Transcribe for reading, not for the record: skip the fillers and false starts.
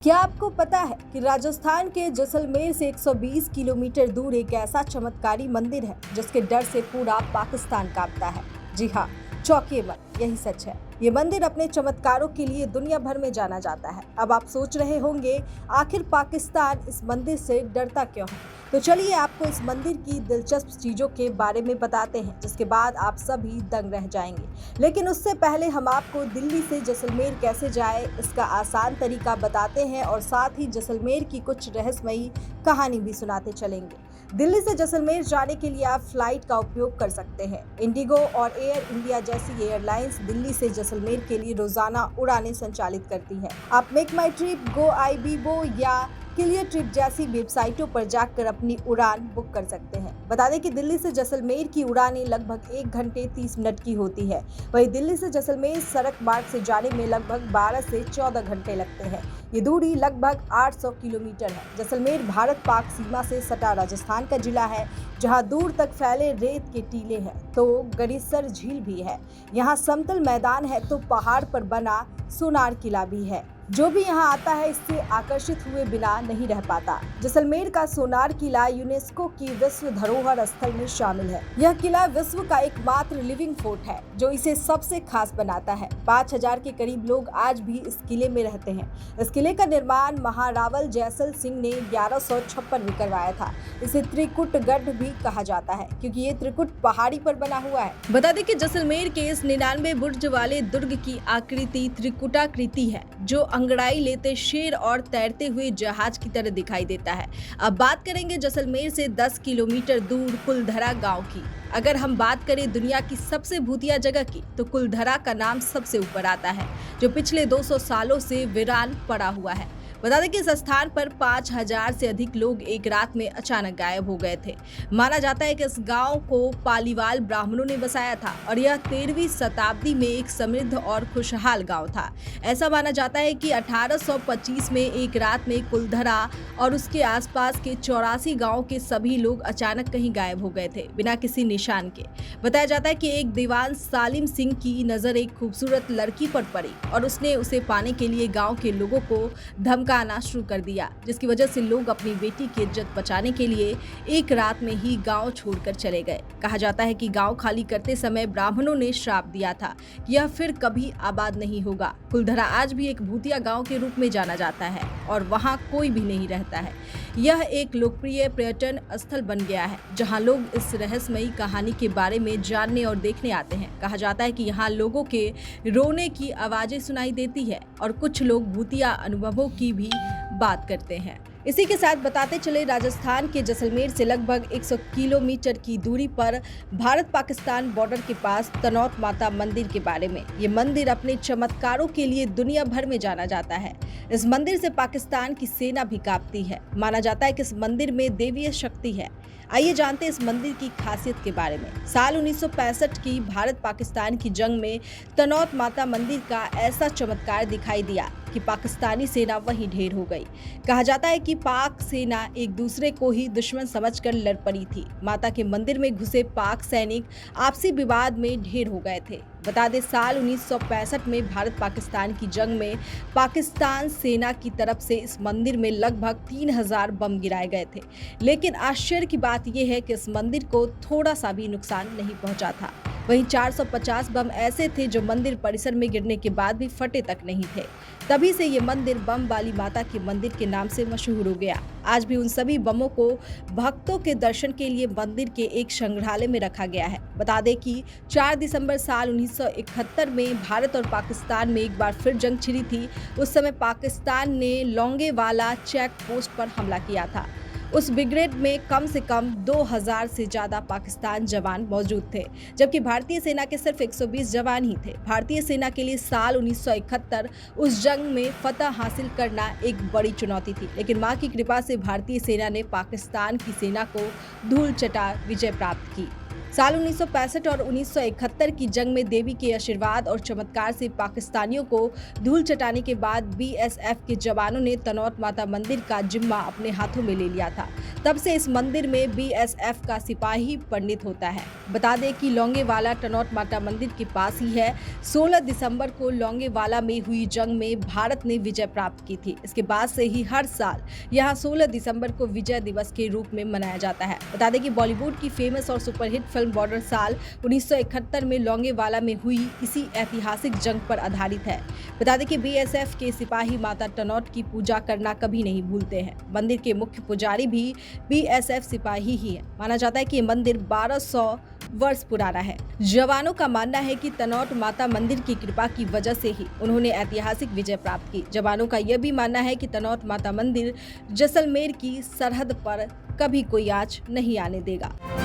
क्या आपको पता है कि राजस्थान के जैसलमेर से 120 किलोमीटर दूर एक ऐसा चमत्कारी मंदिर है जिसके डर से पूरा पाकिस्तान कांपता है। जी हाँ, चौंकिए मत, यही सच है। ये मंदिर अपने चमत्कारों के लिए दुनिया भर में जाना जाता है। अब आप सोच रहे होंगे, आखिर पाकिस्तान इस मंदिर से डरता क्यों है? तो चलिए आपको इस मंदिर की दिलचस्प चीजों के बारे में बताते हैं, जिसके बाद आप सभी दंग रह जाएंगे। लेकिन उससे पहले हम आपको दिल्ली से जैसलमेर कैसे जाए इसका आसान तरीका बताते हैं और साथ ही जैसलमेर की कुछ रहस्यमयी कहानी भी सुनाते चलेंगे। दिल्ली से जैसलमेर जाने के लिए आप फ्लाइट का उपयोग कर सकते हैं। इंडिगो और एयर इंडिया जैसी एयरलाइंस दिल्ली से जैसलमेर के लिए रोजाना उड़ानें संचालित करती है। आप मेक माई ट्रिप, गो आईबीबो या क्लियर ट्रिप जैसी वेबसाइटों पर जाकर अपनी उड़ान बुक कर सकते हैं। बता दें कि दिल्ली से जैसलमेर की उड़ानें लगभग 1 घंटे 30 मिनट की होती है। वहीं दिल्ली से जैसलमेर सड़क मार्ग से जाने में लगभग 12 से 14 घंटे लगते हैं। ये दूरी लगभग 800 किलोमीटर है। जैसलमेर भारत पाक सीमा से सटा राजस्थान का जिला है, जहां दूर तक फैले रेत के टीले हैं तो गरीसर झील भी है। यहाँ समतल मैदान है तो पहाड़ पर बना सोनार किला भी है। जो भी यहाँ आता है इससे आकर्षित हुए बिना नहीं रह पाता। जैसलमेर का सोनार किला यूनेस्को की विश्व धरोहर स्थल में शामिल है। यह किला विश्व का एकमात्र लिविंग फोर्ट है जो इसे सबसे खास बनाता है। 5000 के करीब लोग आज भी इस किले में रहते हैं। इस किले का निर्माण महारावल जैसल सिंह ने 1156 में करवाया था। इसे त्रिकुटगढ़ भी कहा जाता है क्योंकि ये त्रिकुट पहाड़ी पर बना हुआ है। बता दें कि जैसलमेर के इस 99 बुर्ज वाले दुर्ग की आकृति त्रिकुटाकृति है, जो अंगड़ाई लेते शेर और तैरते हुए जहाज की तरह दिखाई देता है। अब बात करेंगे जैसलमेर से 10 किलोमीटर दूर कुलधरा गांव की। अगर हम बात करें दुनिया की सबसे भूतिया जगह की, तो कुलधरा का नाम सबसे ऊपर आता है, जो पिछले 200 सालों से वीरान पड़ा हुआ है। बता दें कि इस स्थान पर 5000 से अधिक लोग एक रात में अचानक गायब हो गए थे। माना जाता है कि इस गांव को पालीवाल ब्राह्मणों ने बसाया था और यह 13वीं शताब्दी में एक समृद्ध और खुशहाल गांव था। ऐसा माना जाता है कि 1825 में एक रात में कुलधरा और उसके आसपास के 84 गाँव के सभी लोग अचानक कहीं गायब हो गए थे, बिना किसी निशान के। बताया जाता है कि एक दीवान सालिम सिंह की नजर एक खूबसूरत लड़की पर पड़ी और उसने उसे पाने के लिए गाँव के लोगों को आना शुरू कर दिया, जिसकी वजह से लोग अपनी बेटी की इज्जत बचाने के लिए एक रात में ही गांव छोड़कर चले गए। कहा जाता है कि गांव खाली करते समय ब्राह्मणों ने श्राप दिया था कि यह फिर कभी आबाद नहीं होगा। कुलधरा आज भी एक भूतिया गांव के रूप में जाना जाता है और वहां कोई भी नहीं रहता है। यह एक लोकप्रिय पर्यटन स्थल बन गया है, जहां लोग इस रहस्यमयी कहानी के बारे में जानने और देखने आते हैं। कहा जाता है कि यहाँ लोगों के रोने की आवाजें सुनाई देती है और कुछ लोग भूतिया अनुभवों की भी बात करते हैं। इसी के साथ बताते चले, राजस्थान के जैसलमेर से लगभग 100 किलोमीटर की दूरी पर भारत पाकिस्तान बॉर्डर के पास तनौत माता मंदिर के बारे में। ये मंदिर अपने चमत्कारों के लिए दुनिया भर में जाना जाता है। इस मंदिर से पाकिस्तान की सेना भी कांपती है। माना जाता है कि इस मंदिर में देवीय शक्ति है। आइए जानते हैं इस मंदिर की खासियत के बारे में। साल 1965 की भारत पाकिस्तान की जंग में तनौत माता मंदिर का ऐसा चमत्कार दिखाई दिया कि पाकिस्तानी सेना वहीं ढेर हो गई। कहा जाता है कि पाक सेना एक दूसरे को ही दुश्मन समझकर लड़ पड़ी थी। माता के मंदिर में घुसे पाक सैनिक आपसी विवाद में ढेर हो गए थे। बता दें, साल 1965 में भारत पाकिस्तान की जंग में पाकिस्तान सेना की तरफ से इस मंदिर में लगभग 3000 बम गिराए गए थे। लेकिन आश्चर्य की बात यह है कि इस मंदिर को थोड़ा सा भी नुकसान नहीं पहुंचा था। वहीं 450 बम ऐसे थे जो मंदिर परिसर में गिरने के बाद भी फटे तक नहीं थे। तभी से ये मंदिर बम वाली माता के मंदिर के नाम से मशहूर हो गया। आज भी उन सभी बमों को भक्तों के दर्शन के लिए मंदिर के एक संग्रहालय में रखा गया है। बता दें कि 4 दिसंबर साल 1971 में भारत और पाकिस्तान में एक बार फिर जंग छिड़ी थी। उस समय पाकिस्तान ने लोंगेवाला चेक पोस्ट पर हमला किया था। उस ब्रिगेड में कम से कम 2000 से ज्यादा पाकिस्तान जवान मौजूद थे, जबकि भारतीय सेना के सिर्फ 120 जवान ही थे। भारतीय सेना के लिए साल 1971 उस जंग में फतह हासिल करना एक बड़ी चुनौती थी, लेकिन मां की कृपा से भारतीय सेना ने पाकिस्तान की सेना को धूल चटा विजय प्राप्त की। साल 1965 और 1971 की जंग में देवी के आशीर्वाद और चमत्कार से पाकिस्तानियों को धूल चटाने के बाद बीएसएफ के जवानों ने तनौट माता मंदिर का जिम्मा अपने हाथों में ले लिया था। तब से इस मंदिर में बीएसएफ का सिपाही पंडित होता है। बता दें कि लौंगेवाला तनौट माता मंदिर के पास ही है। 16 दिसंबर को लौंगेवाला में हुई जंग में भारत ने विजय प्राप्त की थी। इसके बाद से ही हर साल यहाँ 16 दिसंबर को विजय दिवस के रूप में मनाया जाता है। बता दें कि बॉलीवुड की फेमस और सुपरहिट फिल्म बॉर्डर साल 1971 में लौंगेवाला में हुई इसी ऐतिहासिक जंग पर आधारित है। बता दें कि बीएसएफ के सिपाही माता तनौट की पूजा करना कभी नहीं भूलते हैं। मंदिर के मुख्य पुजारी भी बीएसएफ सिपाही ही है। माना जाता है कि ये मंदिर 1200 वर्ष पुराना है। जवानों का मानना है कि तनौट माता मंदिर की कृपा की वजह से ही उन्होंने ऐतिहासिक विजय प्राप्त की। जवानों का यह भी मानना है कि तनौट माता मंदिर जैसलमेर की सरहद पर कभी कोई आंच नहीं आने देगा।